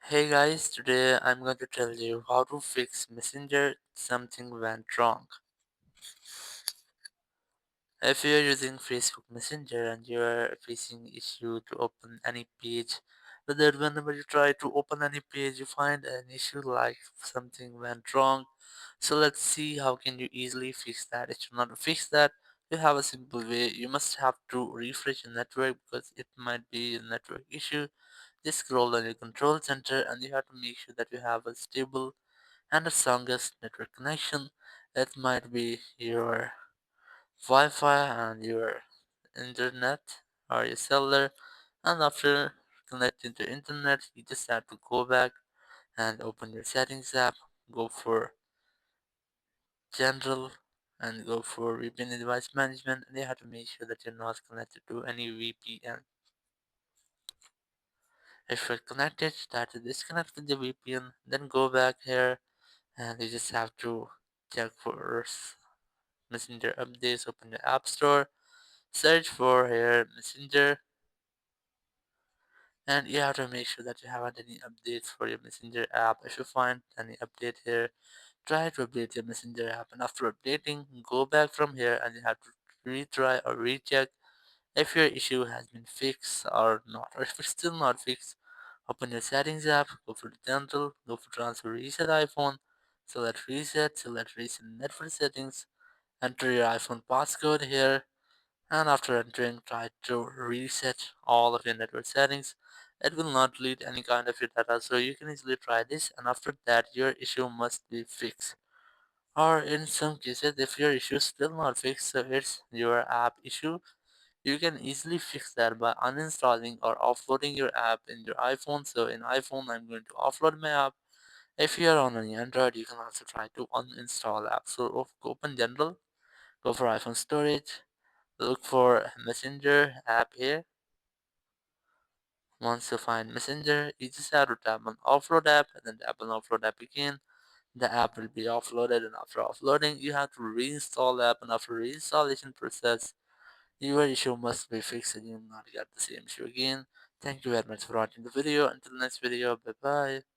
Hey guys, today I'm going to tell you how to fix Messenger something went wrong. If you're using Facebook Messenger and you're facing issue to open any page, but then whenever you try to open any page you find an issue like something went wrong. So let's see how can you easily fix that. If you want to fix that, you have a simple way. You must have to refresh your network because it might be a network issue. Just scroll on your control center and you have to make sure that you have a stable and the strongest network connection. It might be your Wi-Fi and your internet or your cellular. And after connecting to internet, you just have to go back and open your settings app, go for general and go for VPN device management, and you have to make sure that you're not connected to any VPN. If you're connected, try to disconnect the VPN, then go back here and you just have to check for Messenger updates. Open the App Store, search for here Messenger, and you have to make sure that you haven't any updates for your Messenger app. If you find any update here, try to update your Messenger app, and after updating, go back from here and you have to retry or recheck if your issue has been fixed or not. Or if it's still not fixed, open your settings app, go for the general, go for transfer reset iPhone, select reset network settings, enter your iPhone passcode here, and after entering, try to reset all of your network settings. It will not delete any kind of your data, so you can easily try this, and after that, your issue must be fixed. Or in some cases, if your issue is still not fixed, so it's your app issue, you can easily fix that by uninstalling or offloading your app in your iPhone. So in iPhone, I'm going to offload my app. If you are on an Android, you can also try to uninstall apps. So open General, go for iPhone storage, look for Messenger app here. Once you find Messenger, you just have to tap on Offload app and then tap on Offload app again. The app will be offloaded, and after offloading, you have to reinstall the app. And after reinstallation process, your issue must be fixed and you will not get the same issue again. Thank you very much for watching the video. Until next video, bye bye.